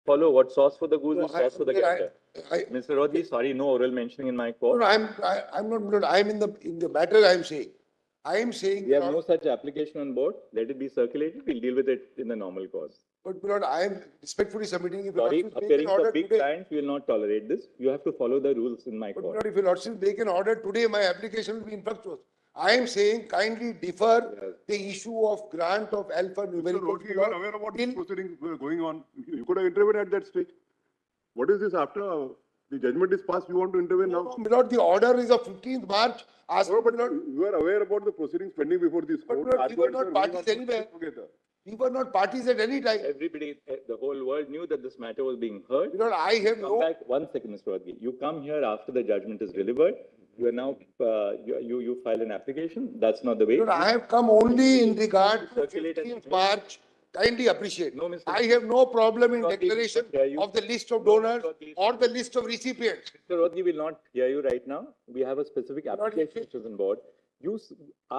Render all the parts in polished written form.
follow what sauce for the goose No, is sauce for the gander. I- Mr. Rodhi, sorry, no oral mentioning in my court. No, I'm not, I'm in the matter I'm saying. I am saying. We have no such application on board. Let it be circulated. We'll deal with it in the normal course. But Lord, I am respectfully submitting. If Sorry, Lordship make appearing an order for big today, clients, we will not tolerate this. You have to follow the rules in my but court. Lord, if your Lordship make an order today, my application will be infructuous. I am saying kindly defer the issue of grant of alphanumeric. Mr. Rodhi, you are aware about this proceeding going on. You could have intervened at that stage. What is this after the judgment is passed? You want to intervene now? No, Lord, the order is of 15th March. Ask No, but Lord, you are aware about the proceedings pending before this But court. Lord, we were not Arguments are parties going on anywhere. together. we were not parties at any time. Everybody, the whole world knew that this matter was being heard. Lord, I have Come no. back 1 second, Mr. Rodhi. You come here after the judgment is delivered. You are now, you file an application. That's not the way. Lord, I have come only in regard to Circulate and- 15th March. Kindly appreciate. No, Mr. I have no problem in Rodhi, declaration hear you. of the list of donors Rodhi. or the list of recipients. Mr. Rodhi will not hear you right now. We have a specific application which is on board. You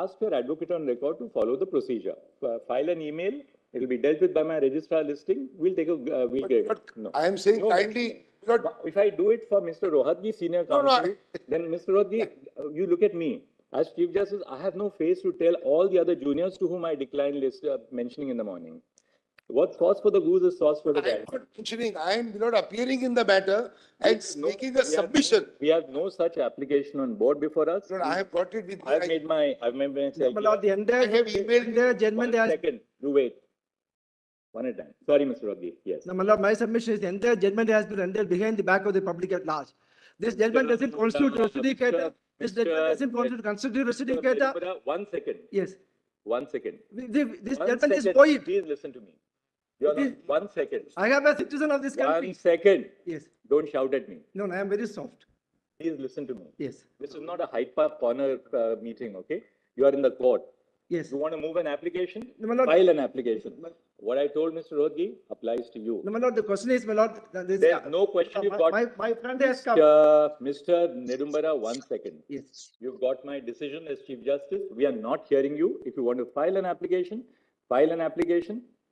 ask your advocate on record to follow the procedure. File an email. It will be dealt with by my registrar listing. We'll take a, we'll get But no. I am saying No, kindly, Lord, If I do it for Mr. Rohatgi, senior No, no, counsel, then Mr. Rohatgi, you look at me. As Chief Justice, I have no face to tell all the other juniors to whom I declined list mentioning in the morning. What sauce for the goose is sauce for the I am gander. not mentioning, I am not appearing in the matter and No, making a we have submission. We have no such application on board before us. Lord, I have got it with me. I've made myself. My lord, the entire, I have emailed entire judgment One has, second, you wait. One at a time. Sorry, Mr. Rodhi. Yes. no, my lord, my submission is the entire judgment has been rendered behind the back of the public at large. This judgment doesn't constitute justificator. This judgment doesn't constitute justificator. Mr. 1 second. Yes. 1 second. This 1 judgment is second. void. Please listen to me. You're It is- not, 1 second. I am a citizen of this 1 country. second. Yes. Don't shout at me. No, I am very soft. Please listen to me. Yes. This is not a Hyde Park corner meeting, okay? You are in the court. Yes. You want to move an application? No, my lord. File an application. What I told Mr. Rodgi applies to you. No, my lord, the question is, my lord, There's no question you've got. my friend has come. Mr. Nedumbara, 1 second. Yes. You've got my decision as Chief Justice. We are not hearing you. If you want to file an application,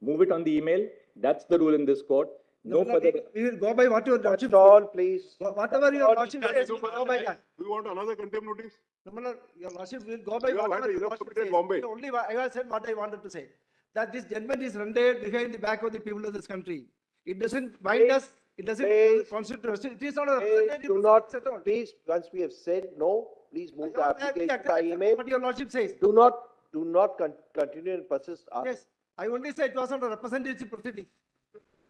move it on the email. That's the rule in this court. No my lord, further. we will go by what your lordship. All, please. Whatever your lordship says, we will go by that. Do you want another contempt notice? No, my lord, your lordship will go by You have whatever had your enough lordship submitted says. Bombay. Only I have said what I wanted to say. That this judgment is rendered behind the back of the people of this country. It doesn't bind us. It doesn't Please. constitute us. It is not a Please representative do not, at all. please, once we have said no, please move the I application accept by email. what your lordship says. Do not continue and persist. Yes, I only said it was not a representative proceeding.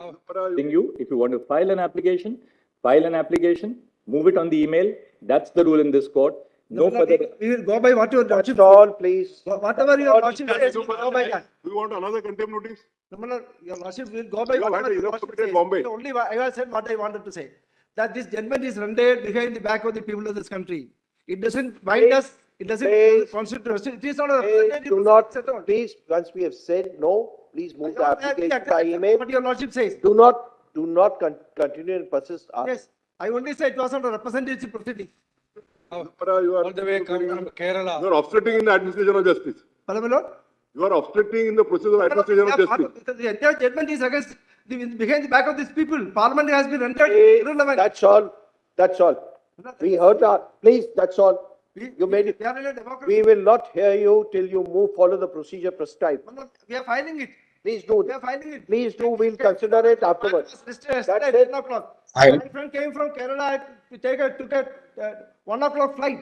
You, if you want to file an application, move it on the email. That's the rule in this court. No my lord, further. we will go by what your lordship. All, please. Whatever your lordship says, we will go by that. Do you want another contempt notice? No, my lord, your lordship will go by You have whatever had your enough lordship submitted says. Bombay. Only I have said what I wanted to say. That this judgment is rendered behind the back of the people of this country. It doesn't bind us. It doesn't Please. constitute us. It is not a Please representative do not, at all. please, once we have said no, please move the I application accept by email. what your lordship says. Do not continue and persist. Yes, I only said it was not a representative proceeding. You are All the way come from Kerala. You are obstructing in the administration of justice. Pardon, my lord? You are obstructing in the process of administration of justice. The entire judgment is against, behind the back of these people. Parliament has been rendered Please, irrelevant. that's all. That's all. We heard that. Please, that's all. You made it. We are in a democracy. We will not hear you till you follow the procedure prescribed. My lord, we are filing it. Please do. We are filing it. Please do. We'll consider it afterwards. Yesterday That's at it. 10 o'clock. I- My friend came from Kerala to took a 1 o'clock flight.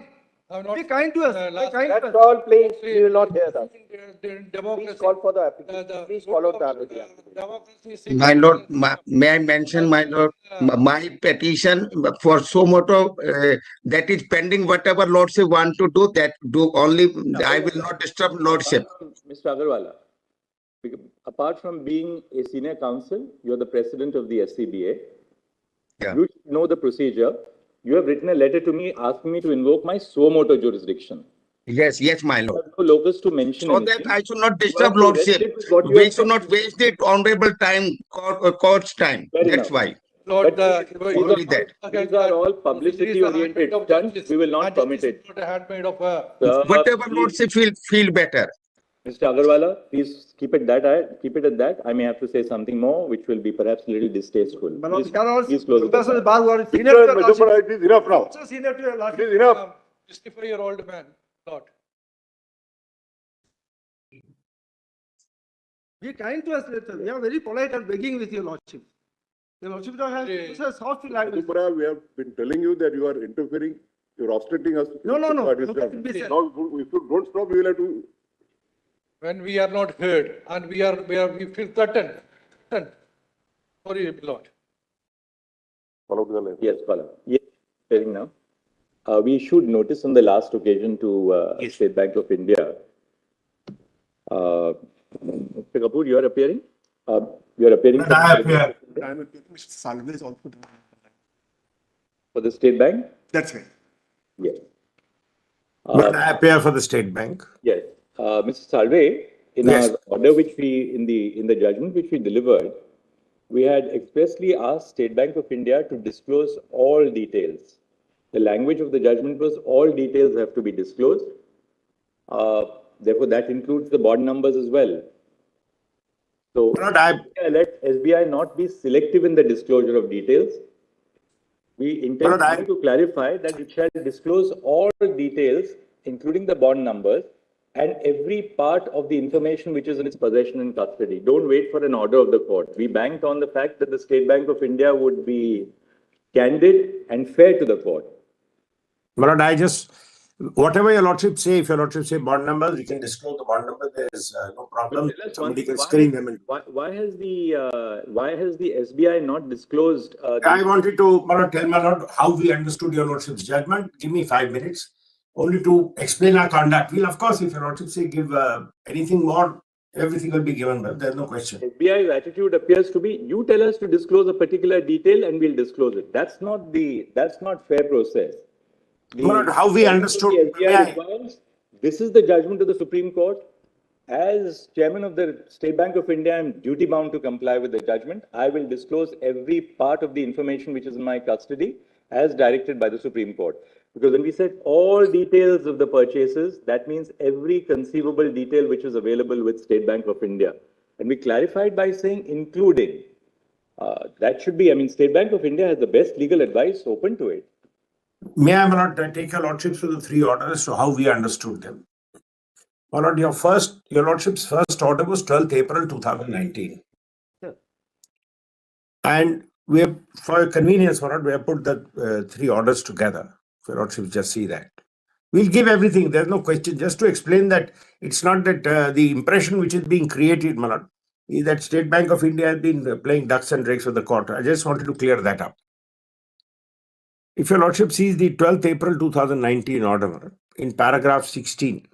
Have not- Be kind to us. last- Be kind to That's us. all, please. We will not hear that. Democracy. Please call for the application. Please follow the application. Democracy. My lord, may I mention, my lord, my petition for suo moto that is pending. Whatever lordship want to do, that do only. I will not disturb lordship. Mr. Agarwala, apart from being a senior counsel, you're the president of the SCBA. Yeah. You should know the procedure. You have written a letter to me asking me to invoke my suo moto jurisdiction. Yes, yes, my You lord. have no locus to mention So anything. that I should not You disturb have to lordship. restrict what you We have should not waste it honorable time, court's time. Fair That's enough. why. Lord, Only that. These are all publicity-oriented stunts. We will not permit it. Not a handmaid of Sir, Whatever please. lordship will feel better. Mr. Agarwala, please keep it at that. I may have to say something more, which will be perhaps a little distasteful. My lord, Please close it. members of the bar who are Mr. senior to your lordship, Majumdar, it is enough now. also senior to your It lordship. is enough. Justify your old man, Lord. Be kind to us, later. We are very polite and begging with your lordship. Your lordship has use a soft language. Majumdar, we have been telling you that you are interfering, you are obstructing us. No. That is Look done. at this. Now, if you don't stop, we will have to. When we are not heard and we feel threatened. Sorry, Lord. Follow the line. Yes, Pala. Yes, hearing now. We issued notice on the last occasion to State Bank of India. Mr. Kapoor, you are appearing? You are appearing But I appear. Mr. Salve is also there. for the State Bank? That's right. Yes. But I appear for the State Bank. Yes. Mr. Salve, in Yes. our order which we, in the judgment which we delivered, we had expressly asked State Bank of India to disclose all details. The language of the judgment was all details have to be disclosed. Therefore, that includes the bond numbers as well. So, But I, let SBI not be selective in the disclosure of details. We intend But I- to clarify that it shall disclose all details, including the bond numbers, and every part of the information which is in its possession and custody. Don't wait for an order of the court. We banked on the fact that the State Bank of India would be candid and fair to the court. But I just, whatever your lordship say, if your lordship say bond numbers, we can disclose the bond number. There is no problem. Tell us Somebody one- can why- screen them. And Why has the SBI not disclosed? I wanted to, my lord, tell my lord how we understood your lordship's judgment. Give me 5 minutes only to explain our conduct. We'll, of course, if your lordship say give anything more, everything will be given. But there's no question. SBI's attitude appears to be, you tell us to disclose a particular detail and we'll disclose it. That's not fair process. My lord, how we understood. The May SBI I- requires, this is the judgment of the Supreme Court. As chairman of the State Bank of India, I'm duty bound to comply with the judgment. I will disclose every part of the information which is in my custody as directed by the Supreme Court. Because when we said all details of the purchases, that means every conceivable detail which is available with State Bank of India. And we clarified by saying including. That should be, I mean, State Bank of India has the best legal advice open to it. May I, my lord, take your lordship through the 3 orders, so how we understood them. My lord, your lordship's first order was 12th April 2019. Yeah. And we have, for convenience, my lord, we have put the 3 orders together. If your lordship just see that. We'll give everything, there's no question. Just to explain that it's not that the impression which is being created, my lord, is that State Bank of India has been playing ducks and drakes with the court. I just wanted to clear that up. If your lordship sees the 12th April 2019 order in paragraph 16,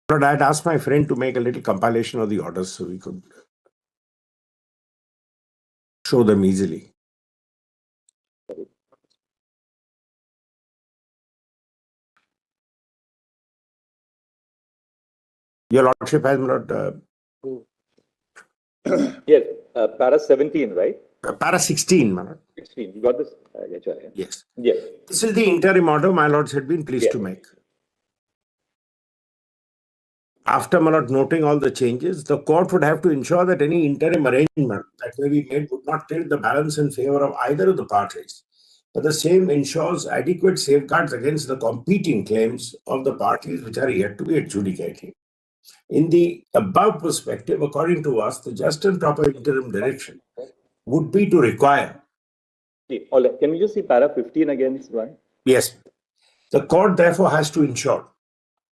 but I had asked my friend to make a little compilation of the orders so we could show them easily. Your lordship has not Yes, para 17, right? para 16, my lord. 16, you got this? Yes. Yes. This is the interim order my lords had been pleased Yes. to make. After, my lord, noting all the changes, the court would have to ensure that any interim arrangement that may be made would not tilt the balance in favor of either of the parties, but the same ensures adequate safeguards against the competing claims of the parties which are yet to be adjudicated. In the above perspective, according to us, the just and proper interim direction would be to require. All right. Can we just see para 15 again, Ron? Yes. The court therefore has to ensure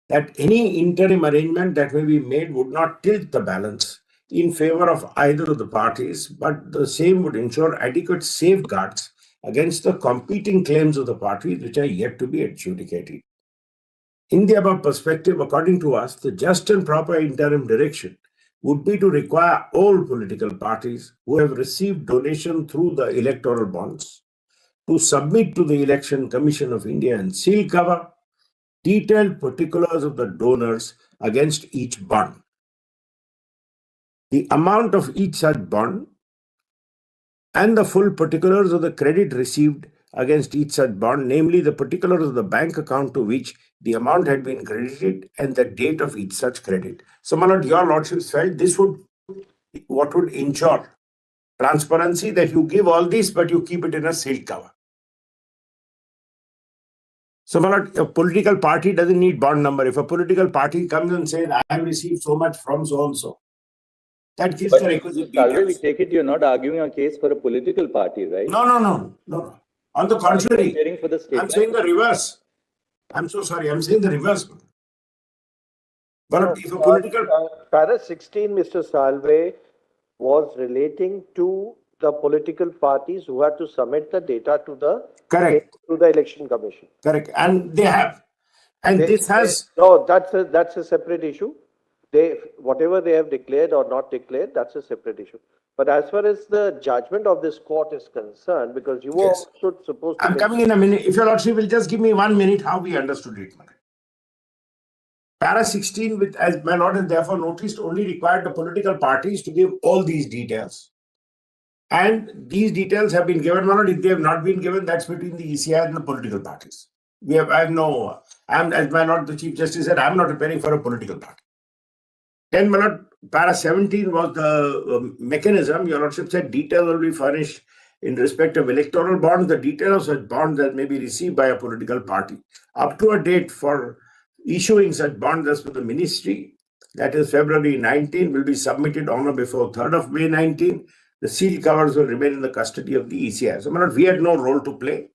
that any interim arrangement that may be made would not tilt the balance in favor of either of the parties, but the same would ensure adequate safeguards against the competing claims of the parties which are yet to be adjudicated. In the above perspective, according to us, the just and proper interim direction would be to require all political parties who have received donation through the electoral bonds to submit to the Election Commission of India and seal cover detailed particulars of the donors against each bond. The amount of each such bond and the full particulars of the credit received against each such bond, namely the particulars of the bank account to which the amount had been credited and the date of each such credit. So, my lord, your lordships felt this would what would ensure transparency, that you give all this, but you keep it in a sealed cover. So, my lord, a political party doesn't need bond number. If a political party comes and says, I have received so much from so and so, that gives the requisite Salve, we details. take it you're not arguing a case for a political party, right? No. On the contrary, Hearing for the state. I'm saying the reverse. I'm so sorry. I'm saying the reverse. But if a political Para 16, Mr. Salve, was relating to the political parties who had to submit the data to the correct, to the Election Commission. correct, and they have, and this has no, that's a separate issue. They, whatever they have declared or not declared, that's a separate issue. But as far as the judgment of this court is concerned, because you Yes. were also supposed to. I'm coming in a minute. If your lordship will just give me 1 minute, how we understood it. Para 16, with, as my lord has therefore noticed, only required the political parties to give all these details. And these details have been given, my lord. If they have not been given, that's between the ECI and the political parties. As my lord, the Chief Justice said, I'm not preparing for a political party. Then, my lord, para 17 was the mechanism. Your lordship said details will be furnished in respect of electoral bonds, the details of such bonds that may be received by a political party. Up to a date for issuing such bonds as per the ministry, that is February 19, will be submitted on or before 3rd of May 19. The sealed covers will remain in the custody of the ECI. So, my lord, we had no role to play.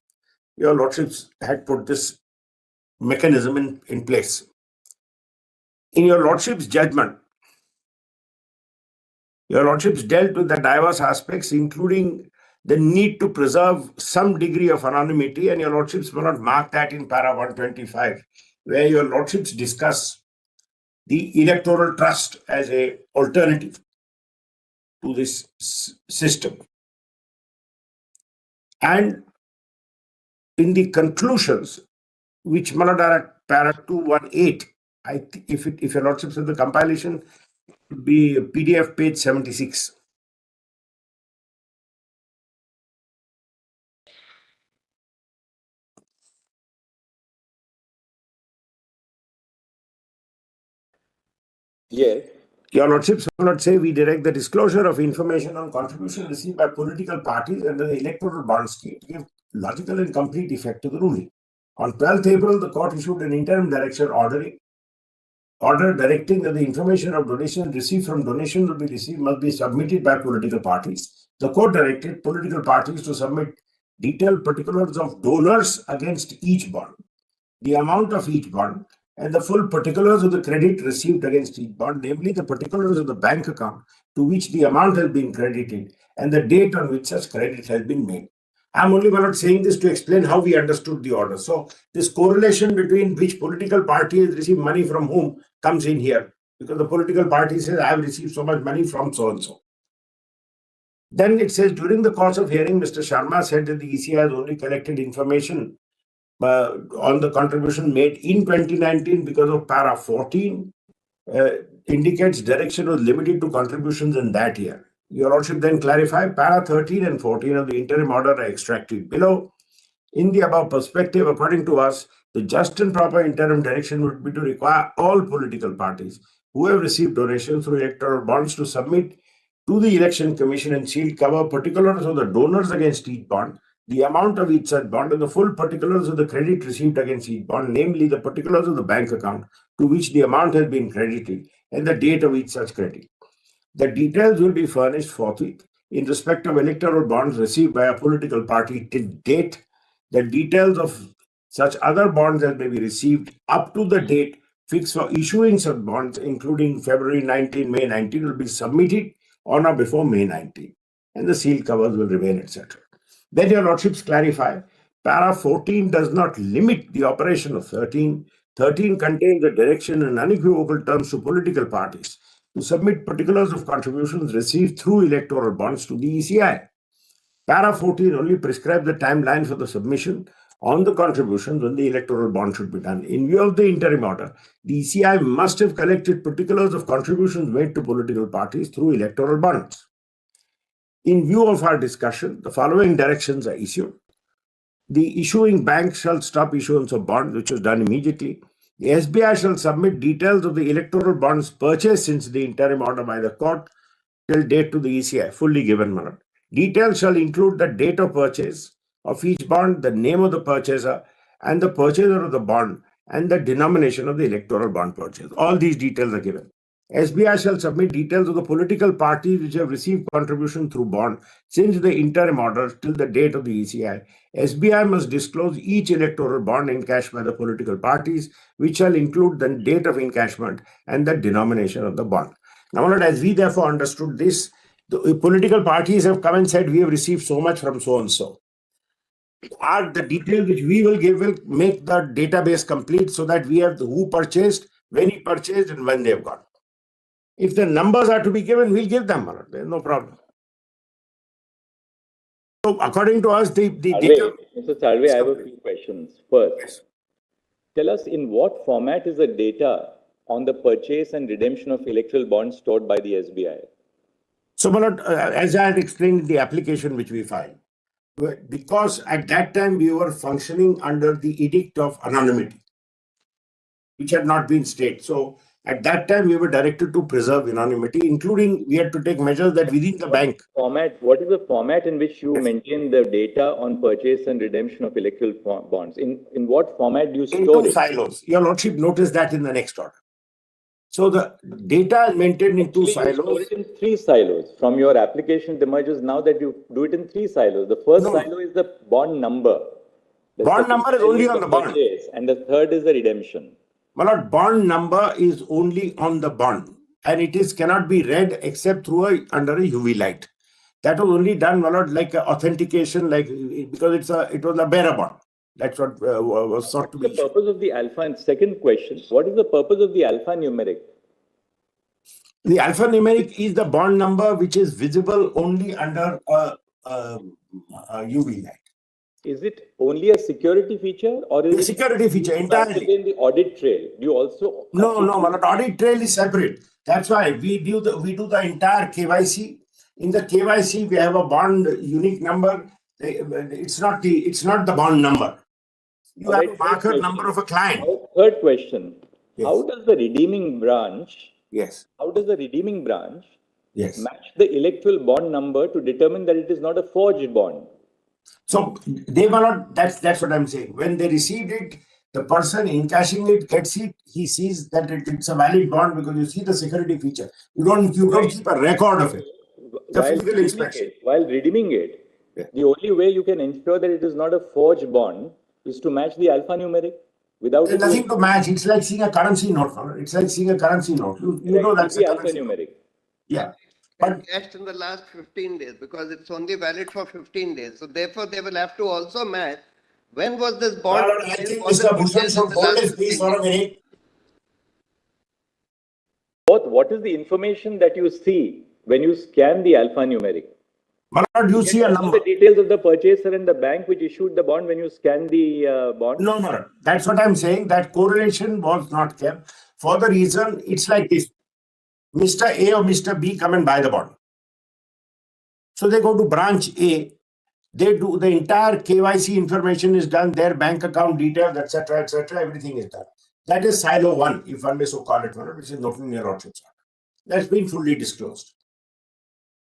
Your lordships had put this mechanism in place. In your lordship's judgment, your lordships dealt with the diverse aspects, including the need to preserve some degree of anonymity, and your lordships will not mark that in para 125, where your lordships discuss the electoral trust as a alternative to this system. And in the conclusions, which are at para 218, I think if your lordships have the compilation, it would be PDF page 76. Yes. Your lordships will not say we direct the disclosure of information on contribution received by political parties under the electoral bond scheme to give logical and complete effect to the ruling. On 12th April, the court issued an interim direction order directing that the information of donation received from donation must be submitted by political parties. The court directed political parties to submit detailed particulars of donors against each bond, the amount of each bond, and the full particulars of the credit received against each bond, namely the particulars of the bank account to which the amount has been credited and the date on which such credit has been made. I'm only not saying this to explain how we understood the order. So this correlation between which political party has received money from whom comes in here, because the political party says, I have received so much money from so-and-so. Then it says, during the course of hearing, Mr. Sharma said that the ECI has only collected information on the contribution made in 2019 because of para 14 indicates direction was limited to contributions in that year. Your lordship then clarified para 13 and 14 of the interim order are extracted below. In the above perspective, according to us, the just and proper interim direction would be to require all political parties who have received donations through electoral bonds to submit to the Election Commission and sealed cover particulars of the donors against each bond, the amount of each such bond, and the full particulars of the credit received against each bond, namely the particulars of the bank account to which the amount has been credited and the date of each such credit. The details will be furnished forthwith in respect of electoral bonds received by a political party till date. The details of such other bonds that may be received up to the date fixed for issuing such bonds, including February 19, May 19, will be submitted on or before May 19, and the sealed covers will remain, etc. Then your lordships clarify, para 14 does not limit the operation of 13. 13 contains a direction in unequivocal terms to political parties to submit particulars of contributions received through electoral bonds to the ECI. Para 14 only prescribes the timeline for the submission on the contributions when the electoral bond should be done. In view of the interim order, the ECI must have collected particulars of contributions made to political parties through electoral bonds. In view of our discussion, the following directions are issued. The issuing bank shall stop issuance of bonds, which was done immediately. The SBI shall submit details of the electoral bonds purchased since the interim order by the court till date to the ECI, fully given, my lord. Details shall include the date of purchase of each bond, the name of the purchaser, and the purchaser of the bond, and the denomination of the electoral bond purchase. All these details are given. SBI shall submit details of the political parties which have received contribution through bond since the interim order till the date of the ECI. SBI must disclose each electoral bond encashed by the political parties, which shall include the date of encashment and the denomination of the bond. Now, my lord, as we therefore understood this, the political parties have come and said, we have received so much from so and so. The details which we will give will make the database complete so that we have who purchased, when he purchased, and when they have got. If the numbers are to be given, we'll give them. There is no problem. So, according to us, the data. Mr. Salve, I have a few questions. First, tell us in what format is the data on the purchase and redemption of electoral bonds stored by the SBI? So, my lord, as I had explained in the application which we filed, because at that time we were functioning under the edict of anonymity, which had not been stayed. So, at that time, we were directed to preserve anonymity, including we had to take measures that within the bank. What is the format in which you maintain the data on purchase and redemption of electoral bonds? In what format do you store it? In 2 silos. Your lordship noticed that in the next order. So the data is maintained in 2 silos. You store it in 3 silos. From your application, it emerges now that you do it in 3 silos. The first silo is the bond number. The bond number is only on the bond. Purchase, and the third is the redemption. My lord, bond number is only on the bond, and it cannot be read except through under a UV light. That was only done, my lord, like authentication, because it was a bearer bond. That's what was sought to be. What's the purpose of the alpha? And second question, what is the purpose of the alphanumeric? The alphanumeric is the bond number which is visible only under a UV light. Is it only a security feature, or is it a security feature entirely? In the audit trail, do you also? No, my audit trail is separate. That's why we do the entire KYC. In the KYC, we have a bond unique number. It's not the bond number. You have a marker number of a client. Third question: How does the redeeming branch? Yes. How does the redeeming branch? Yes. Match the electoral bond number to determine that it is not a forged bond? So they were not, that's what I'm saying. When they received it, the person encashing it gets it, he sees that it's a valid bond because you see the security feature. You don't keep a record of it. The physical inspection. While redeeming it, the only way you can ensure that it is not a forged bond is to match the alphanumeric. Without There's nothing to match. It's like seeing a currency note. It's like seeing a currency note. You know that's the alphanumeric. Yeah. But cashed in the last 15 days because it's only valid for 15 days. So therefore, they will have to also match when was this bond. I think Mr. Bhushan should hold his peace for a minute. What is the information that you see when you scan the alphanumeric? Malad, you see a number. The details of the purchaser and the bank which issued the bond when you scan the bond? No. That's what I'm saying. That correlation was not kept for the reason it's like this. Mr. A or Mr. B come and buy the bond. So they go to branch A. They do the entire KYC information is done, their bank account details, etc., everything is done. That is silo 1, if one may so call it, which is nothing near Orchard's. That's been fully disclosed.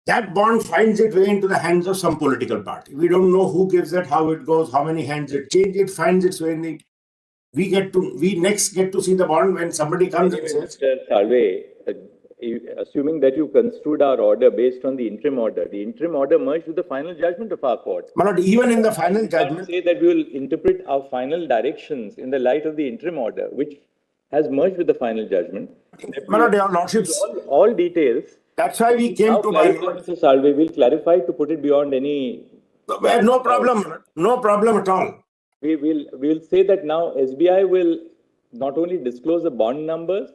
That bond finds its way into the hands of some political party. We don't know who gives it, how it goes, how many hands it changes. It finds its way in the. We next get to see the bond when somebody comes and says. Mr. Salve, assuming that you construed our order based on the interim order merged with the final judgment of our court. Malad, even in the final judgment. Say that we will interpret our final directions in the light of the interim order, which has merged with the final judgment. Malad, your lordships. All details. That's why we came to my lord. Mr. Salve, we'll clarify to put it beyond any. No problem. No problem at all. We will say that now SBI will not only disclose the bond numbers,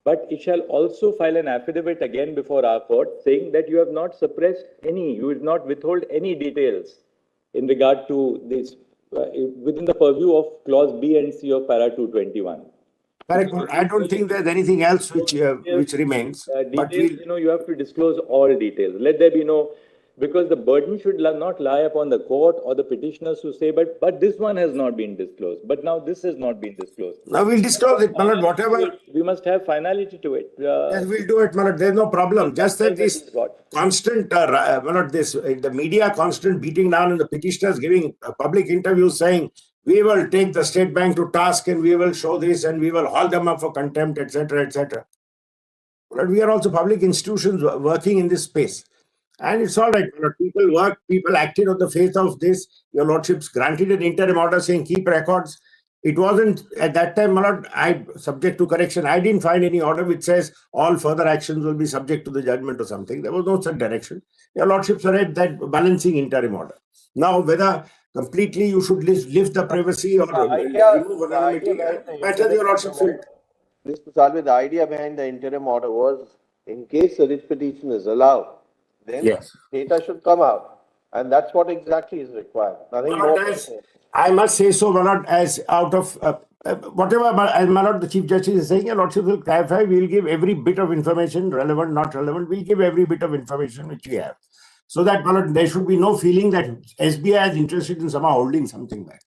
but it shall also file an affidavit again before our court saying that you have not suppressed you will not withhold any details in regard to this within the purview of clause B and C of para 221. Correct. I don't think there's anything else which remains. Details, you have to disclose all details. Let there be no Because the burden should not lie upon the court or the petitioners to say, but this one has not been disclosed, but now this has not been disclosed. Now we'll disclose it, Malad, whatever. We must have finality to it. Yes, we'll do it, Malad. There's no problem. Just that this constant, Malad, the media constant beating down and the petitioners giving public interviews saying, we will take the state bank to task and we will show this and we will haul them up for contempt, etc., etc. But we are also public institutions working in this space. And it's all right. People work, people acted on the face of this. Your lordships granted an interim order saying keep records. It wasn't at that time, Malad, subject to correction. I didn't find any order which says all further actions will be subject to the judgment or something. There was no such direction. Your lordships are at that balancing interim order. Now, whether completely you should lift the privacy or remove anonymity, better your lordships will. Mr. Salve, the idea behind the interim order was in case the writ petition is allowed, then yes, data should come out. And that's what exactly is required. Nothing more. I must say so, Malad, as out of whatever Malad, the Chief Justice is saying, your lordship will clarify. We will give every bit of information, relevant, not relevant. We'll give every bit of information which we have. So that, Malad, there should be no feeling that SBI is interested in somehow holding something back.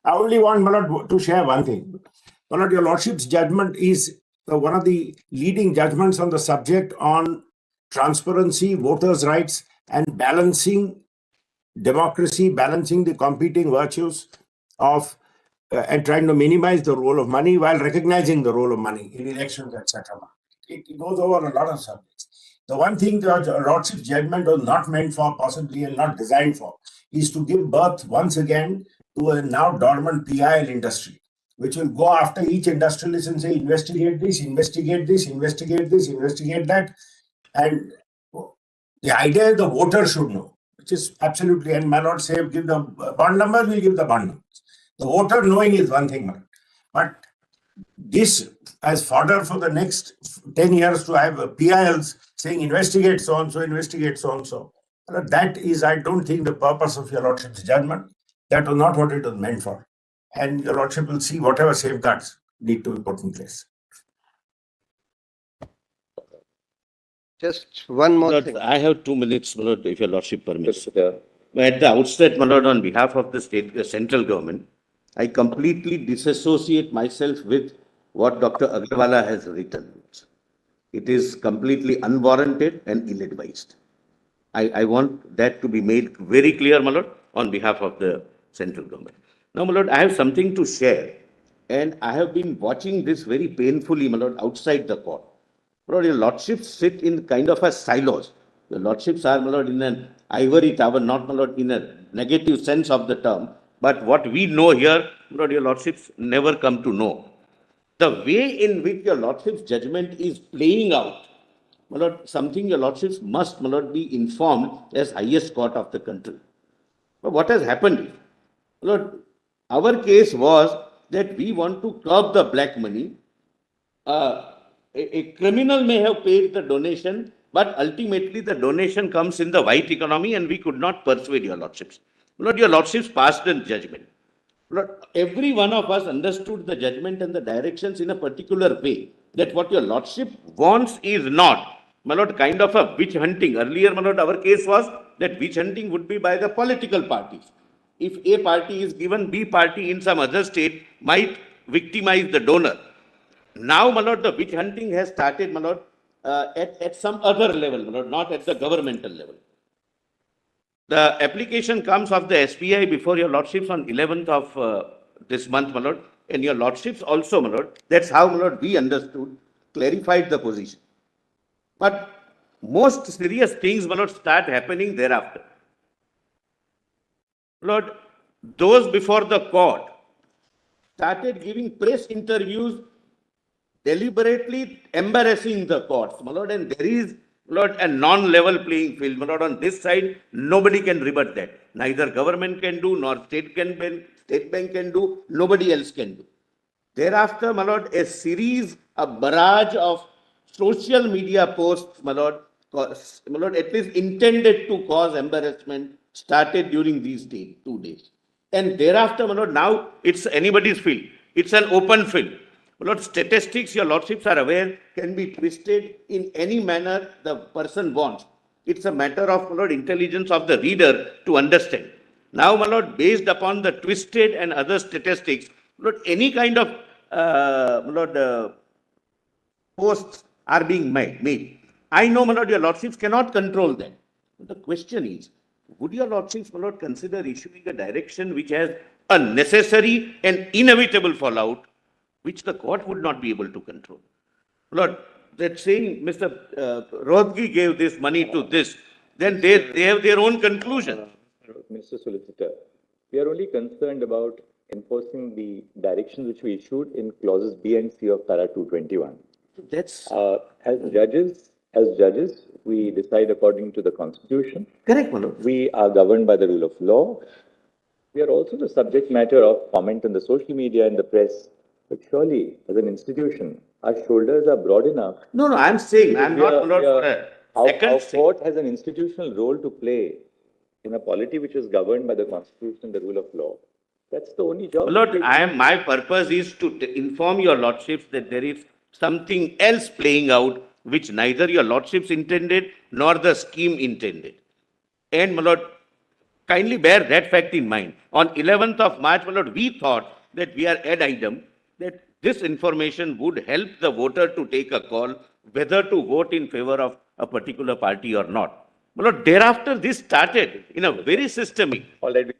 I only want, Malad, to share one thing. Malad, your lordship's judgment is one of the leading judgments on the subject on transparency, voters' rights, and balancing democracy, balancing the competing virtues of and trying to minimize the role of money while recognizing the role of money in elections, etc. It goes over a lot of subjects. The one thing that lordship's judgment was not meant for, possibly, and not designed for, is to give birth once again to a now dormant PIL industry, which will go after each industrialist and say, investigate this, investigate this, investigate this, investigate that. And the idea is the voter should know, which is absolutely, and may not say give the bond number, we'll give the bond numbers. The voter knowing is one thing, but this as fodder for the next 10 years to have PILs saying investigate so-and-so, investigate so-and-so. That is, I don't think, the purpose of your lordship's judgment. That was not what it was meant for. And your lordship will see whatever safeguards need to be put in place. Just one more Lord, thing. I have 2 minutes, my lord, if your lordship permits. At the outset, my lord, on behalf of the central government, I completely disassociate myself with what Dr. Agarwala has written. It is completely unwarranted and ill-advised. I want that to be made very clear, my lord, on behalf of the central government. Now, my lord, I have something to share, and I have been watching this very painfully, my lord, outside the court. My lord, your lordships sit in kind of a silos. Your lordships are, my lord, in an ivory tower, not, my lord, in a negative sense of the term. But what we know here, my lord, your lordships never come to know. The way in which your lordship's judgment is playing out, my lord, something your lordships must, my lord, be informed as highest court of the country. But what has happened? My lord, our case was that we want to curb the black money. A criminal may have paid the donation, but ultimately the donation comes in the white economy and we could not persuade your lordships. Lord, your lordships passed a judgment. Lord, every one of us understood the judgment and the directions in a particular way, that what your lordship wants is not, my lord, kind of a witch hunting. Earlier, my lord, our case was that witch hunting would be by the political parties. If A party is given, B party in some other state might victimize the donor. Now, my lord, the witch hunting has started, my lord, at some other level, my lord, not at the governmental level. The application comes of the SBI before your lordships on 11th of this month, my lord, and your lordships also, my lord. That's how, my lord, we understood, clarified the position. But most serious things, my lord, start happening thereafter. Lord, those before the court started giving press interviews, deliberately embarrassing the courts, my lord, and there is, Lord, a non-level playing field. My lord, on this side, nobody can rebut that. Neither government can do, nor state bank can do, nobody else can do. Thereafter, my lord, a series, a barrage of social media posts, my lord, at least intended to cause embarrassment, started during these 2 days. And thereafter, my lord, now it's anybody's field. It's an open field. Lord, statistics, your lordships are aware, can be twisted in any manner the person wants. It's a matter of, my lord, intelligence of the reader to understand. Now, my lord, based upon the twisted and other statistics, my lord, any kind of, my lord, posts are being made. I know, my lord, your lordships cannot control that. The question is, would your lordships, my lord, consider issuing a direction which has a necessary and inevitable fallout, which the court would not be able to control? Lord, that saying Mr. Rohgi gave this money to this, then they have their own conclusion. Mr. Solicitor, we are only concerned about enforcing the directions which we issued in clauses B and C of para 221. That's As judges, we decide according to the Constitution. correct, my lord. We are governed by the rule of law. We are also the subject matter of comment in the social media and the press. But surely, as an institution, our shoulders are broad enough. No, I'm saying, I'm not, my lord, for a second Our saying. court has an institutional role to play in a polity which is governed by the Constitution and the rule of law. That's the only job. My lord, my purpose is to inform your lordships that there is something else playing out which neither your lordships intended nor the scheme intended. And, my lord, kindly bear that fact in mind. On 11th of March, my lord, we thought that we are ad idem, that this information would help the voter to take a call whether to vote in favor of a particular party or not. My lord, thereafter, this started in a very systemic. All right.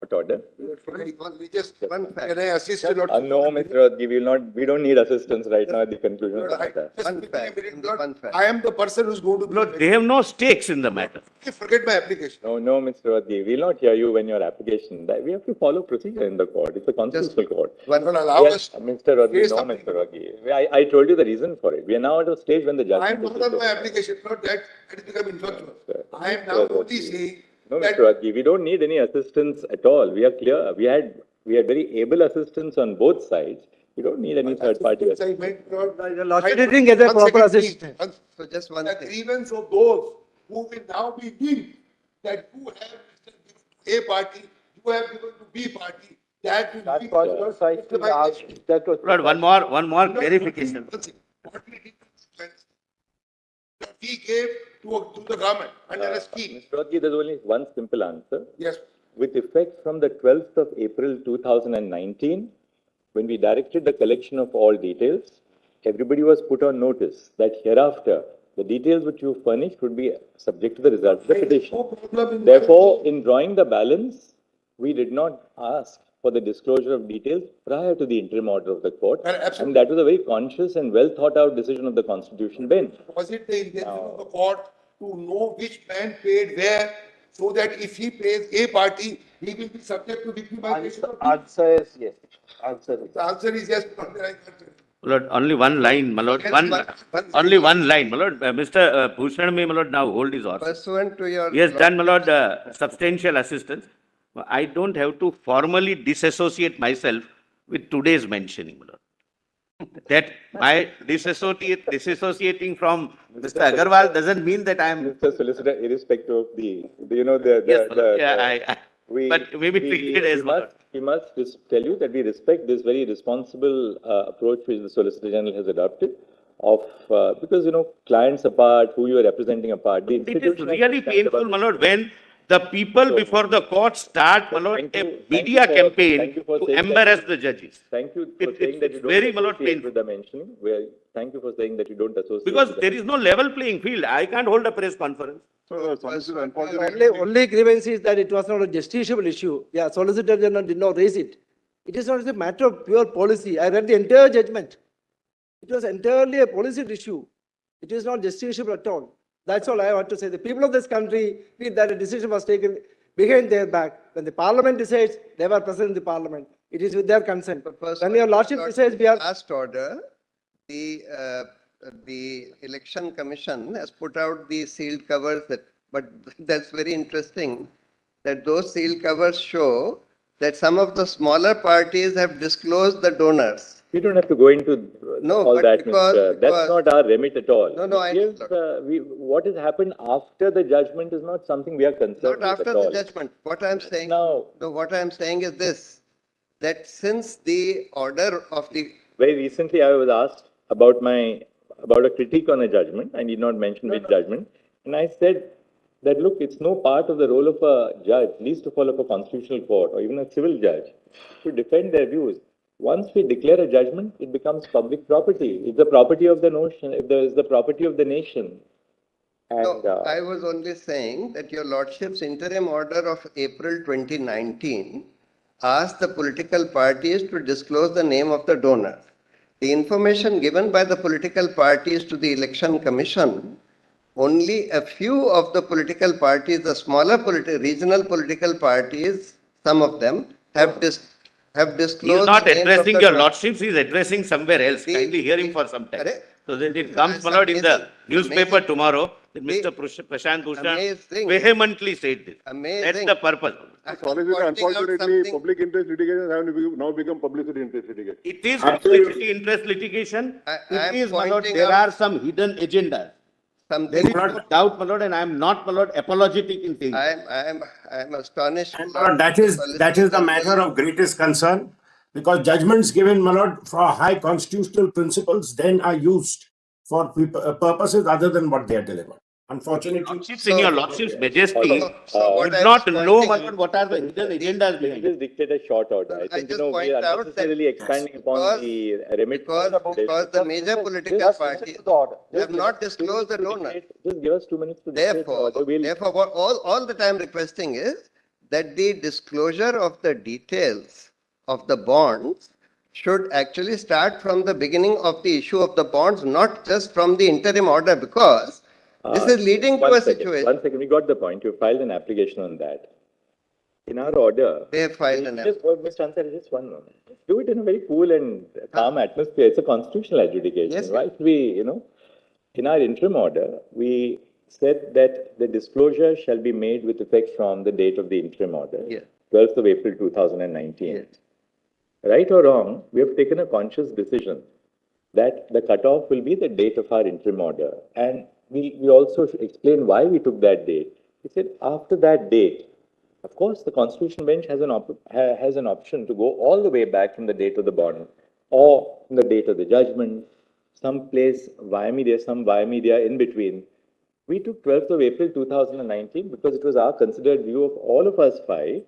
What order? We just, can I assist you? No, Mr. Rodgi, we don't need assistance right now at the conclusion of the matter. One fact. I am the person who's going to. My lord, they have no stakes in the matter. Forget my application. No, Mr. Rodgi, we'll not hear you when your application. We have to follow procedure in the court. It's a constitutional court. One will allow us. Mr. Rodgi, no, Mr. Rodgi. I told you the reason for it. We are now at a stage when the judge. I am not on my application, not that it has become influential. I am now only saying. No, Mr. Rodgi, we don't need any assistance at all. We are clear. We had very able assistance on both sides. We don't need any third party assistance. Lordship didn't get a proper assistance. So just one The thing. grievance of those who will now be deemed that you have given to A party, you have given to B party, that will be. Lord, one more clarification. What we did that we gave to the government under a scheme. Mr. Rodgi, there's only one simple answer. Yes. With effect from the 12th of April 2019, when we directed the collection of all details, everybody was put on notice that hereafter, the details which you furnished would be subject to the results of the petition. Therefore, in drawing the balance, we did not ask for the disclosure of details prior to the interim order of the court. And that was a very conscious and well thought out decision of the Constitution bench. Was it the intention of the court to know which man paid where, so that if he pays A party, he will be subject to victimization? Answer is yes. The answer is yes. My lord, only one line, my lord. Only one line, my lord. Mr. Bhushan may, my lord, now hold his horse. Pursuant to your. He has done, my lord, substantial assistance. I don't have to formally disassociate myself with today's mentioning, my lord. That my disassociating from Mr. Agarwal doesn't mean that I am. Mr. Solicitor, irrespective of But maybe treated as well. We must just tell you that we respect this very responsible approach which the Solicitor General has adopted of, because, clients apart, who you are representing apart. It is really painful, my lord, when the people before the court start, my lord, a media campaign to embarrass the judges. Thank you for saying that you don't associate with the mentioning. Thank you for saying that you don't associate. Because there is no level playing field. I can't hold a press conference. So, Solicitor, unfortunately. Only grievance is that it was not a justiciable issue. Yeah, Solicitor General did not raise it. It is not a matter of pure policy. I read the entire judgment. It was entirely a policy issue. It is not justiciable at all. That's all I want to say. The people of this country feel that a decision was taken behind their back. When the parliament decides, they were present in the parliament. It is with their consent. When your lordship decides, we are. Last order, the Election Commission has put out the sealed covers, but that's very interesting that those sealed covers show that some of the smaller parties have disclosed the donors. We don't have to go into all that, Mr. That's not our remit at all. What has happened after the judgment is not something we are concerned with Not after at all. the judgment. What I'm saying, what I'm saying is this, that since the order of the. Very recently, I was asked about a critique on a judgment. I need not mention which judgment. And I said that, look, it's no part of the role of a judge, least of all of a constitutional court or even a civil judge, to defend their views. Once we declare a judgment, it becomes public property. It's the property of the nation. If there is the property of the nation. And, No, I was only saying that your lordship's interim order of April 2019 asked the political parties to disclose the name of the donor. The information given by the political parties to the Election Commission, only a few of the political parties, the smaller regional political parties, some of them have disclosed. He is not the names of addressing the your donors. lordships, he is addressing somewhere else. Kindly hear him for some time. Correct. So that it comes, my lord, in the newspaper tomorrow, that Mr. Prashant Bhushan vehemently said this. That's the purpose. Solicitor, unfortunately, public interest litigation have now become publicity interest litigation. It is publicity interest litigation. It is, my lord, there are some hidden agendas. There is no doubt, my lord, and I am not, my lord, apologetic in saying. I am astonished. And that is the matter of greatest concern, because judgments given, my lord, for high constitutional principles then are used for purposes other than what they are delivered. Unfortunately, Lordships, in your lordship's majesty, would not know, my lord, what are the hidden agendas behind just dictate a short order. I think, we are unnecessarily expanding upon the remit. Because the major political parties have not disclosed the donor. Just give us 2 minutes to dictate the order. Therefore, what all that I am requesting is that the disclosure of the details of the bonds should actually start from the beginning of the issue of the bonds, not just from the interim order, because this is leading to a situation. 1 second, we got the point. You filed an application on that. In our order, they have filed an application. Mr. Ansari, just 1 moment. Do it in a very cool and calm atmosphere. It's a constitutional adjudication, Yes. right? In our interim order, we said that the disclosure shall be made with effect from the date of the interim order, Yes. 12th of April 2019. Yes. Right or wrong, we have taken a conscious decision that the cutoff will be the date of our interim order. And we also explain why we took that date. We said after that date, of course, the Constitutional Bench has an option to go all the way back from the date of the bond or from the date of the judgment, some place via media, some via media in between. We took 12th of April 2019 because it was our considered view of all of us five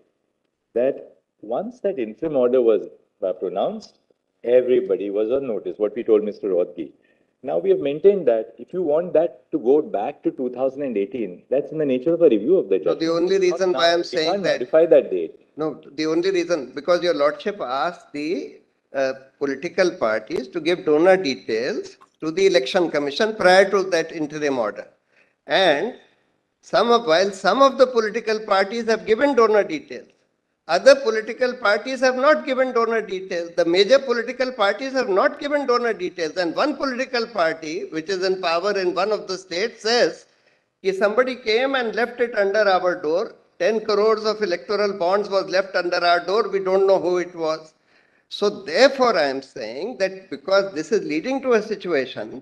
that once that interim order was pronounced, everybody was on notice, what we told Mr. Rodgi. Now we have maintained that if you want that to go back to 2018, that's in the nature of a review of the judgment. So the only reason why I'm saying that, modify that date. No, the only reason, because your lordship asked the political parties to give donor details to the Election Commission prior to that interim order. And while some of the political parties have given donor details, other political parties have not given donor details. The major political parties have not given donor details. And one political party, which is in power in one of the states, says, if somebody came and left it under our door, 10 crores of electoral bonds was left under our door, we don't know who it was. So therefore, I am saying that because this is leading to a situation,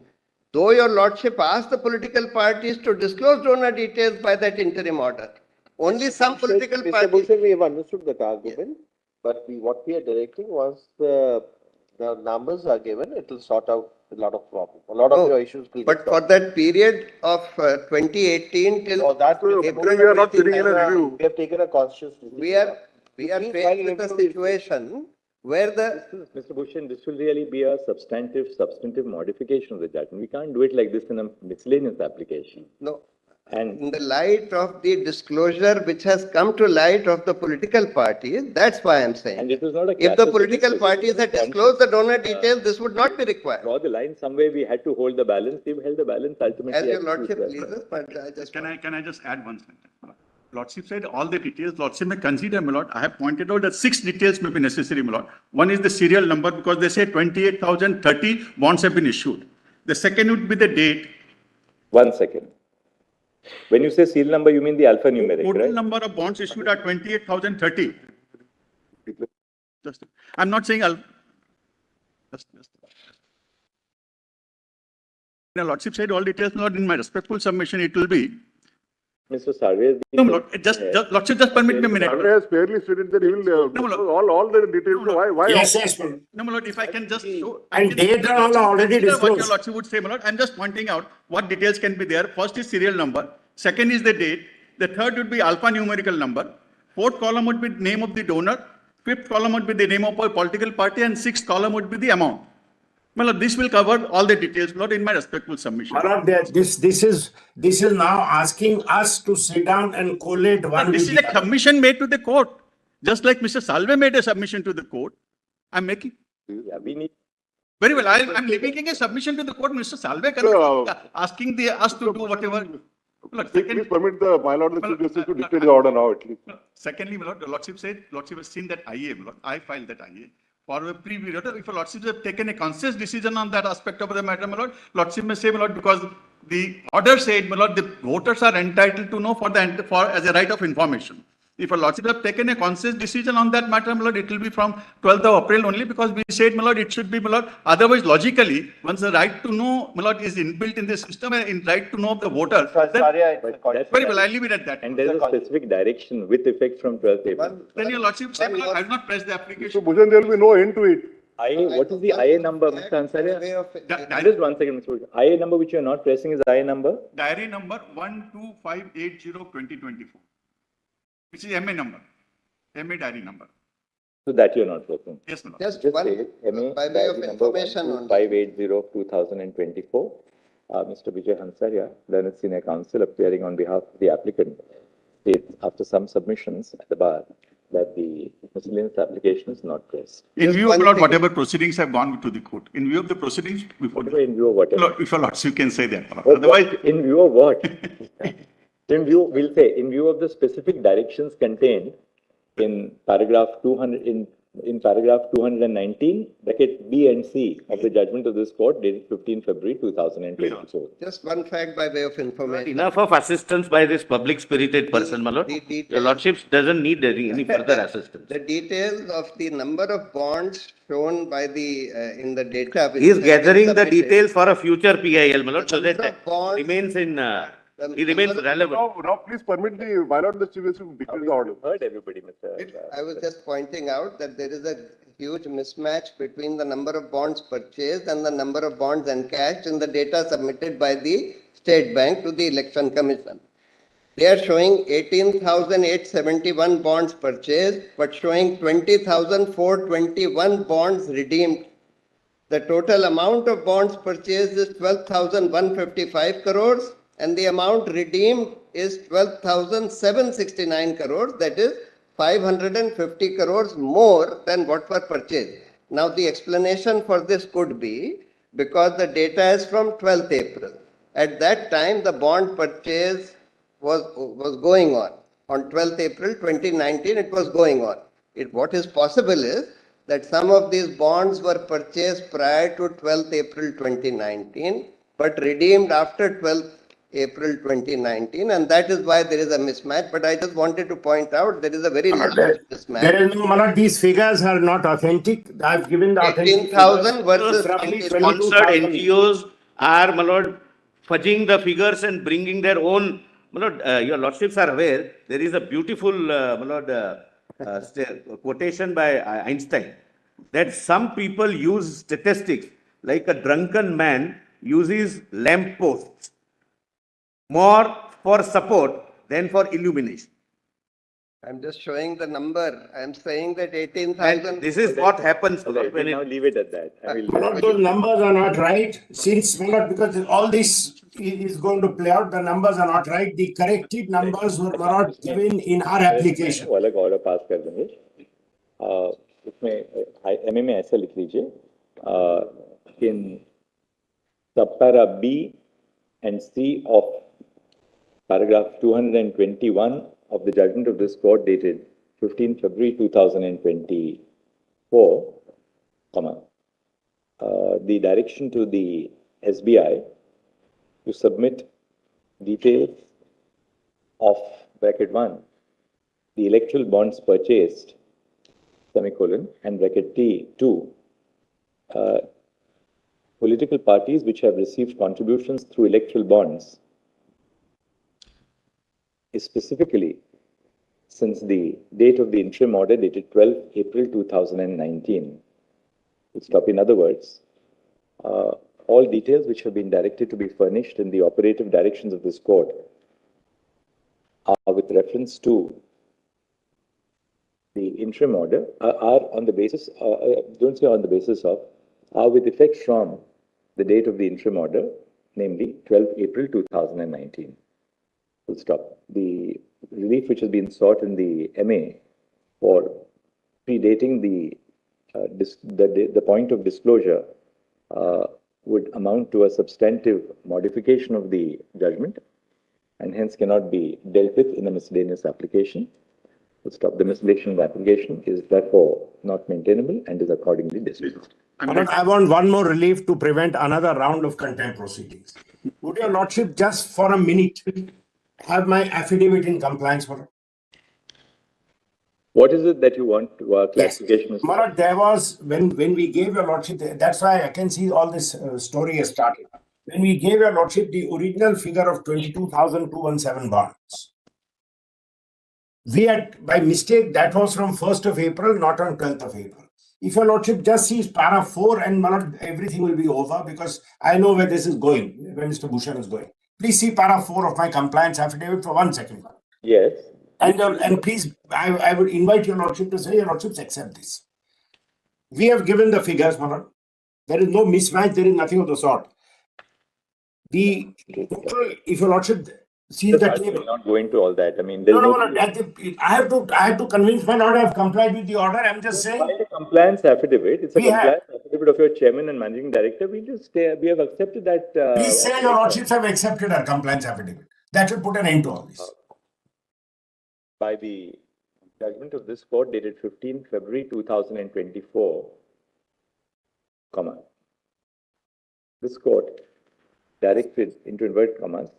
though your lordship asked the political parties to disclose donor details by that interim order, only some political Mr. parties. Bhushan, we have understood that argument, but what we are directing, once the numbers are given, it will sort out a lot of problems. A lot of your issues will But get for solved. that period of 2018 till Oh, that will, we are not sitting in a review. we have taken a conscious decision. we are faced with a situation where Mr. Bhushan, this will really be a substantive modification of the judgment. We can't do it like this in a miscellaneous application. no, And in the light of the disclosure which has come to light of the political parties, that's why I'm saying. And it was not a If the classical political disclosure, parties it was had conscious. disclosed the donor details, this would not be required. Draw the line somewhere, we had to hold the balance. We've held the balance ultimately. As your at lordship 212. pleases, but I just. Can I just add one sentence? Lordship said all the details, Lordship may consider, my lord. I have pointed out that 6 details may be necessary, my lord. One is the serial number, because they say 28,030 bonds have been issued. The second would be the date. 1 second. When you say serial number, you mean the alphanumeric, Total right? number of bonds issued are 28,030. I'm not saying just. The Lordship said all details, not in my respectful submission, it will be. Mr. Sarve. No, my lord, Lordship, just permit me a minute. Sarve has fairly stated that he will, No, my lord. all the details, No, why? yes, No, my lord, if I can just show. and dates are all already Consider what your disclosed. lordship would say, my lord. I'm just pointing out what details can be there. First is serial number. Second is the date. The third would be alphanumerical number. Fourth column would be name of the donor. Fifth column would be the name of a political party, and sixth column would be the amount. Well, this will cover all the details, Lord, in my respectful submission. Malad, this is now asking us to sit down and collate one. This is a submission made to the court. Just like Mr. Salve made a submission to the court, I'm making. Yeah, we need. Very well, I'm making a submission to the court, Mr. Salve, asking us to do whatever. Look, Please permit my lord the Chief Justice to dictate the order now at least. Secondly, my lord, the Lordship said, Lordship has seen that IA, my lord, I filed that IA. For a preview order, if a Lordship have taken a conscious decision on that aspect of the matter, my lord, Lordship may say, my lord, because the order said, my lord, the voters are entitled to know as a right of information. If a Lordship have taken a conscious decision on that matter, my lord, it will be from 12th of April only, because we said, my lord, it should be, my lord. Otherwise, logically, once the right to know, my lord, is inbuilt in the system and in right to know of the voter, very well, I'll leave it at that. And there is a specific direction with effect from 12th April. Then your Lordship said, my lord, I will not press the application. So Bhujan, there will be no end to it. IA, what is the IA number, Mr. Ansariya? Just 1 second, Mr. Bhujan. IA number which you are not pressing is IA number? Diary number 12580-2024, which is MA number, MA diary number. So that you are not pressing. Yes, my lord. Just Just one, say MA by way diary of number information on 12580-2024. Mr. Vijay Hansaria, Learned Senior Counsel, appearing on behalf of the applicant, states after some submissions at the bar that the miscellaneous application is not pressed. In view of, my lord, whatever proceedings have gone to the court, in view of the proceedings before the In view of whatever. Lord, if your lords, you can say that. my lord. Oh, Otherwise, in view of what? In view, we'll say, in view of the specific directions contained in paragraph 200, in paragraph 219, bracket B and C of the judgment of this court dated 15 February 2024. just one fact by way of information. Enough of assistance by this public spirited person, my lord. Your lordships doesn't need any further assistance. The details of the number of bonds shown by the, in the data. which He is has been gathering the submitted. details for a future PIL, my lord, so The that number of bonds- remains in, the he remains number of- relevant. Now please permit the my lord the Chief Justice to dictate the order. Heard everybody, Mr. I was just pointing out that there is a huge mismatch between the number of bonds purchased and the number of bonds encashed in the data submitted by the State Bank to the Election Commission. They are showing 18,871 bonds purchased, but showing 20,421 bonds redeemed. The total amount of bonds purchased is 12,155 crores, and the amount redeemed is 12,769 crores, that is 550 crores more than what were purchased. Now, the explanation for this could be because the data is from 12th April. At that time, the bond purchase was going on. On 12th April 2019, it was going on. What is possible is that some of these bonds were purchased prior to 12th April 2019, but redeemed after 12th April 2019, and that is why there is a mismatch. But I just wanted to point out there is a very large mismatch. There is no, my lord, these figures are not authentic. I've given the authentic 18,000 versus roughly 22,000. Sponsored NGOs are, my lord, fudging the figures and bringing their own. My lord, your lordships are aware, there is a beautiful, my lord, quotation by Einstein, that some people use statistics like a drunken man uses lamp posts more for support than for illumination. I'm just showing the number. I'm saying that 18,000. And this is what happens Okay, when we'll now it, leave it at that. I My will. lord, those numbers are not right, since, my lord, because all this is going to play out, the numbers are not right. The corrected numbers were not given in our application. वो अलग order pass कर देंगे. इसमें MA में ऐसा लिख लीजिए. In subpara B and C of paragraph 221 of the judgment of this court dated 15 February 2024, the direction to the SBI to submit details of bracket 1, the electoral bonds purchased, semicolon, and bracket T2, political parties which have received contributions through electoral bonds is specifically since the date of the interim order dated 12 April 2019. Stop. In other words, all details which have been directed to be furnished in the operative directions of this court are with reference to the interim order, are on the basis, don't say on the basis of, are with effect from the date of the interim order, namely 12 April 2019. Full stop. The relief which has been sought in the MA for predating the point of disclosure would amount to a substantive modification of the judgment and hence cannot be dealt with in a miscellaneous application. Full stop. The miscellaneous application is therefore not maintainable and is accordingly dismissed. I want one more relief to prevent another round of contempt proceedings. Would your lordship just for a minute have my affidavit in compliance for? What is it that you want clarification? Yes. Marat, there was, when we gave your lordship, that's why I can see all this story has started. When we gave your lordship the original figure of 22,217 bonds, we had, by mistake, that was from 1st of April, not on 12th of April. If your lordship just sees para 4 and Marat, everything will be over because I know where this is going, where Mr. Bhushan is going. Please see para 4 of my compliance affidavit for 1 second. Yes. And please, I would invite your lordship to say, your lordships accept this. We have given the figures, Marat. There is no mismatch, there is nothing of the sort. The total, if your lordship sees that table. Not go into all that. I mean, I have to convince my lord I have complied with the order. I'm just saying. It's a compliance affidavit. It's a compliance affidavit of your chairman and managing director. We have accepted that. Please say your lordships have accepted our compliance affidavit. That will put an end to all this. By the judgment of this court dated 15 February 2024, this court directed, into inverted commas,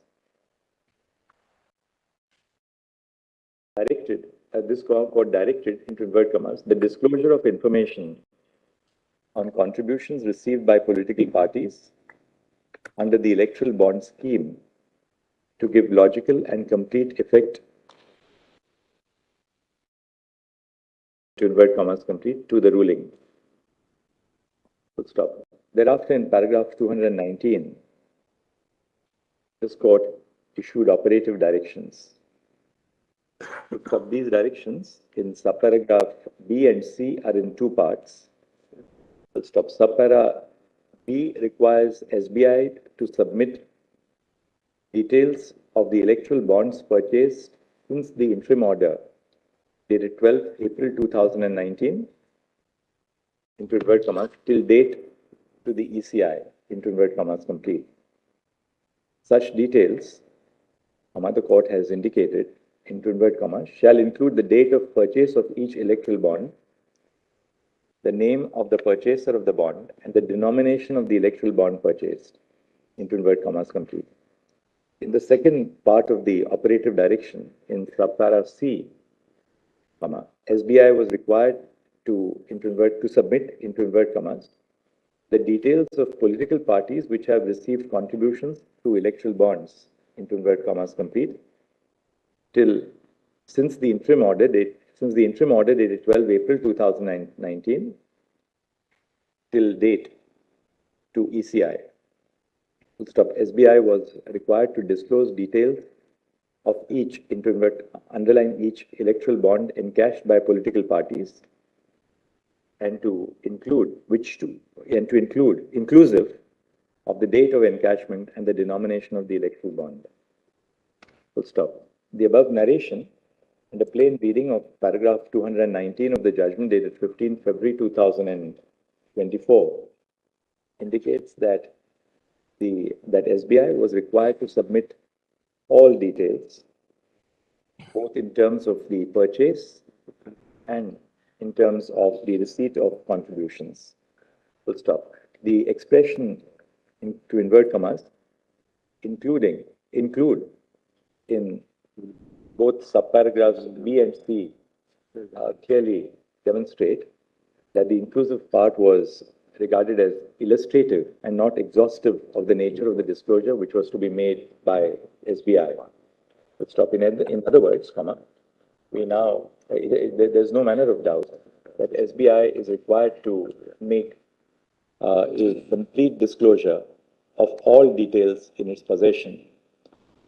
this court directed, into inverted commas, the disclosure of information on contributions received by political parties under the electoral bond scheme to give logical and complete effect, to invert commas complete, to the ruling. Full stop. Thereafter, in paragraph 219, this court issued operative directions. These directions in subparagraph B and C are in two parts. Full stop. Subpara B requires SBI to submit details of the electoral bonds purchased since the interim order dated 12 April 2019, into inverted commas, till date to the ECI, into inverted commas complete. Such details, the court has indicated, into inverted commas, shall include the date of purchase of each electoral bond, the name of the purchaser of the bond, and the denomination of the electoral bond purchased, into inverted commas complete. In the second part of the operative direction, in subpara C, SBI was required to submit, into inverted commas, the details of political parties which have received contributions through electoral bonds, into inverted commas complete, since the interim order dated 12 April 2019 till date to ECI. Full stop. SBI was required to disclose details of each, underline each electoral bond encashed by political parties, and to include inclusive of the date of encashment and the denomination of the electoral bond. Full stop. The above narration and a plain reading of paragraph 219 of the judgment dated 15 February 2024 indicates that SBI was required to submit all details, both in terms of the purchase and in terms of the receipt of contributions. Full stop. The expression, to invert commas, include in both subparagraphs B and C clearly demonstrate that the inclusive part was regarded as illustrative and not exhaustive of the nature of the disclosure which was to be made by SBI. Let's stop. In other words, we now, there's no manner of doubt that SBI is required to make a complete disclosure of all details in its possession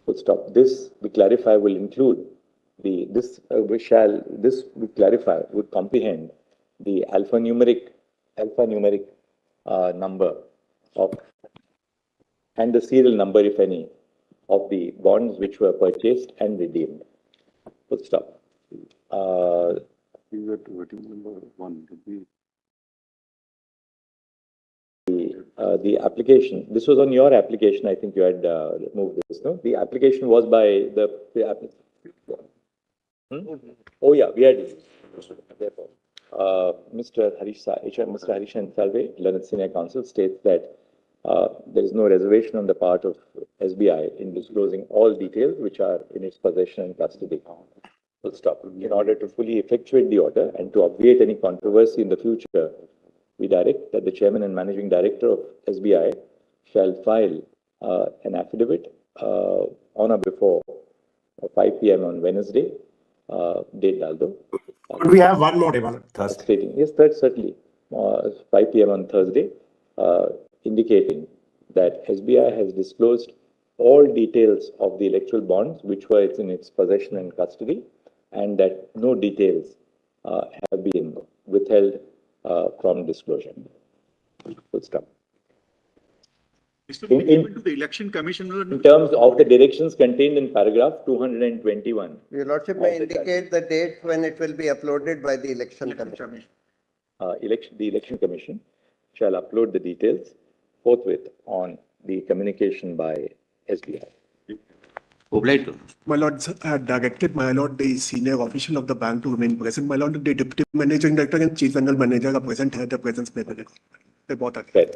Full stop. This, we clarify, will include this we clarify, would comprehend the alphanumeric number of, and the serial number, if any, of the bonds which were purchased and redeemed. Full stop. Voting number 1 would be. The application, this was on your application, I think you had moved this, no? The application was by the applicant. Oh yeah, we had it. Therefore, Mr. Harishan Salve, Learned Senior Counsel, states that there is no reservation on the part of SBI in disclosing all details which are in its possession and custody. Full stop. In order to fully effectuate the order and to obviate any controversy in the future, we direct that the Chairman and Managing Director of SBI shall file an affidavit on or before 5 p.m. on Wednesday, date daldo. But we have one more day, Thursday. Stating, yes, certainly, 5 p.m. on Thursday, indicating that SBI has disclosed all details of the electoral bonds which were in its possession and custody, and that no details have been withheld from disclosure. Full stop. Even to the Election Commission. In terms of the directions contained in paragraph 221. Your Lordship may indicate the date when it will be uploaded by the Election Commission. The Election Commission shall upload the details forthwith on the communication by SBI. My Lord, I had directed, my Lord, the senior official of the bank to remain present. My Lord, the Deputy Managing Director and Chief General Manager are present here. The presence may be reported. Right.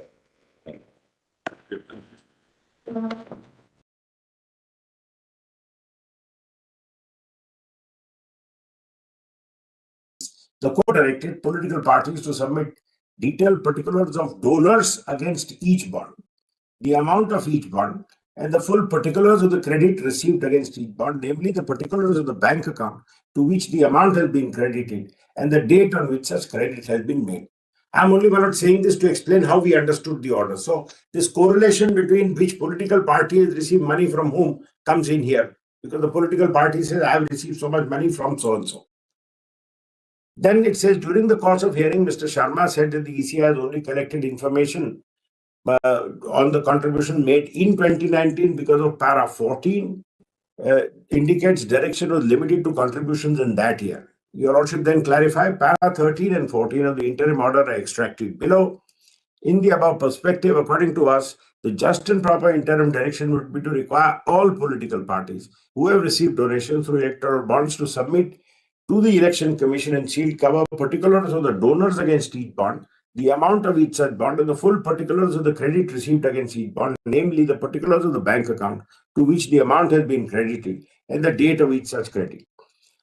The court directed political parties to submit detailed particulars of donors against each bond, the amount of each bond, and the full particulars of the credit received against each bond, namely the particulars of the bank account to which the amount has been credited and the date on which such credit has been made. I'm only not saying this to explain how we understood the order. So this correlation between which political party has received money from whom comes in here, because the political party says, I have received so much money from so-and-so. Then it says, during the course of hearing, Mr. Sharma said that the ECI has only collected information on the contribution made in 2019 because of para 14 indicates direction was limited to contributions in that year. Your Lordship then clarify para 13 and 14 of the interim order are extracted below. In the above perspective, according to us, the just and proper interim direction would be to require all political parties who have received donations through electoral bonds to submit to the Election Commission and sealed cover particulars of the donors against each bond, the amount of each such bond, and the full particulars of the credit received against each bond, namely the particulars of the bank account to which the amount has been credited and the date of each such credit.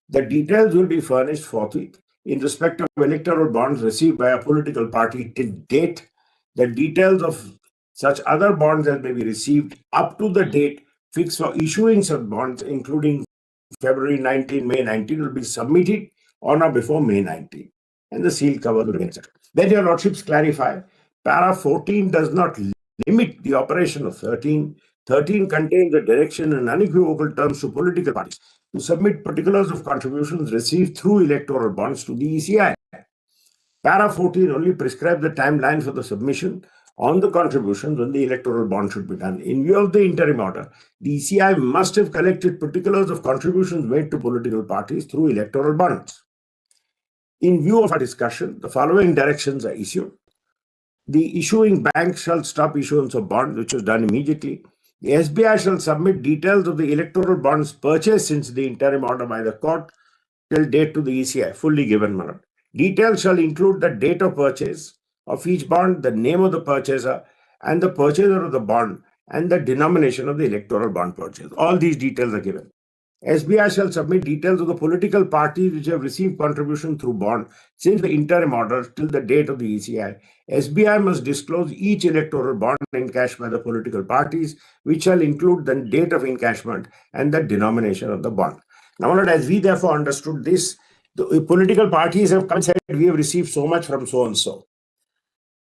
The details will be furnished forthwith in respect of electoral bonds received by a political party till date. The details of such other bonds as may be received up to the date fixed for issuing such bonds, including February 19, May 19, will be submitted on or before May 19, and the seal cover will be accepted. Then your Lordships clarify, para 14 does not limit the operation of 13. 13 contains the direction in unequivocal terms to political parties to submit particulars of contributions received through electoral bonds to the ECI. Para 14 only prescribes the timeline for the submission on the contributions when the electoral bond should be done. In view of the interim order, the ECI must have collected particulars of contributions made to political parties through electoral bonds. In view of our discussion, the following directions are issued. The issuing bank shall stop issuance of bonds, which was done immediately. The SBI shall submit details of the electoral bonds purchased since the interim order by the court till date to the ECI, fully given, Madam. Details shall include the date of purchase of each bond, the name of the purchaser, and the purchaser of the bond, and the denomination of the electoral bond purchase. All these details are given. SBI shall submit details of the political parties which have received contribution through bond since the interim order till the date of the ECI. SBI must disclose each electoral bond encashed by the political parties, which shall include the date of encashment and the denomination of the bond. Now, as we therefore understood this, the political parties have come and said, we have received so much from so-and-so.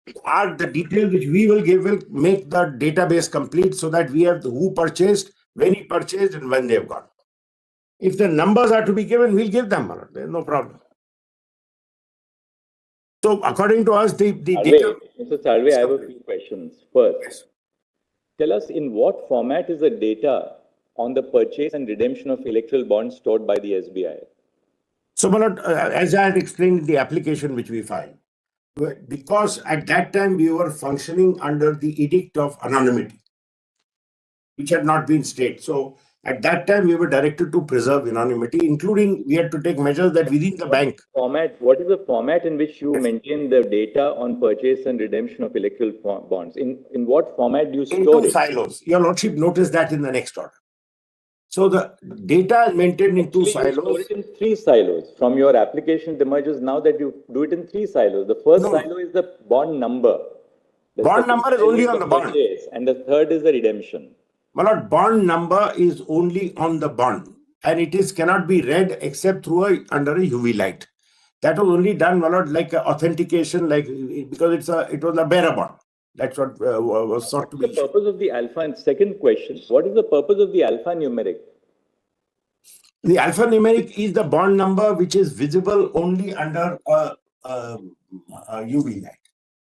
The details which we will give will make the database complete so that we have who purchased, when he purchased and when they've got. If the numbers are to be given, we'll give them, my lord. There's no problem. So according to us, the data... Mr. Salve, I have a few questions. First, tell us in what format is the data on the purchase and redemption of electoral bonds stored by the SBI? So, my lord, as I had explained in the application which we filed, because at that time we were functioning under the edict of anonymity, which had not been stayed. So at that time we were directed to preserve anonymity, including we had to take measures that within the bank. What is the format in which you maintain the data on purchase and redemption of electoral bonds? In what format do you store In two it? silos. Your lordship noticed that in the next order. So the data is maintained in two silos. You store it in 3 silos. From your application, it emerges now that you do it in 3 silos. The first silo is the bond number. The bond number is only on the bond. Purchase, and the third is the redemption. My lord, bond number is only on the bond, and it cannot be read except through under a UV light. That was only done, my lord, like authentication, because it was a bearer bond. That's what was sought to be. What's the purpose of the alpha? And second question, what is the purpose of the alphanumeric? The alphanumeric is the bond number which is visible only under a UV light.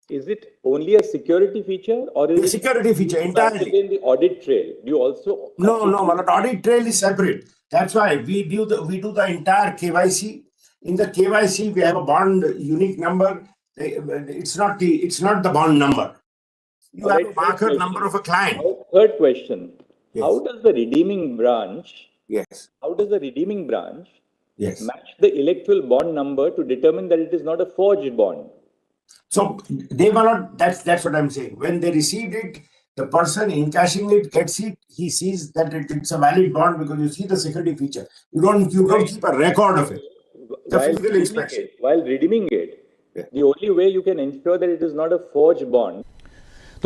Is it only a security feature, or is it a security feature entirely? In the audit trail, do you also? No, my lord, audit trail is separate. That's why we do the entire KYC. In the KYC, we have a bond unique number. It's not the bond number. You have a marker number of a client. Third question. Yes. How does the redeeming branch? Yes. How does the redeeming branch? Yes. Match the electoral bond number to determine that it is not a forged bond? So they were not. That's what I'm saying. When they received it, the person encashing it gets it. He sees that it's a valid bond because you see the security feature. You don't keep a record of it. The physical inspection. While redeeming it, the only way you can ensure that it is not a forged bond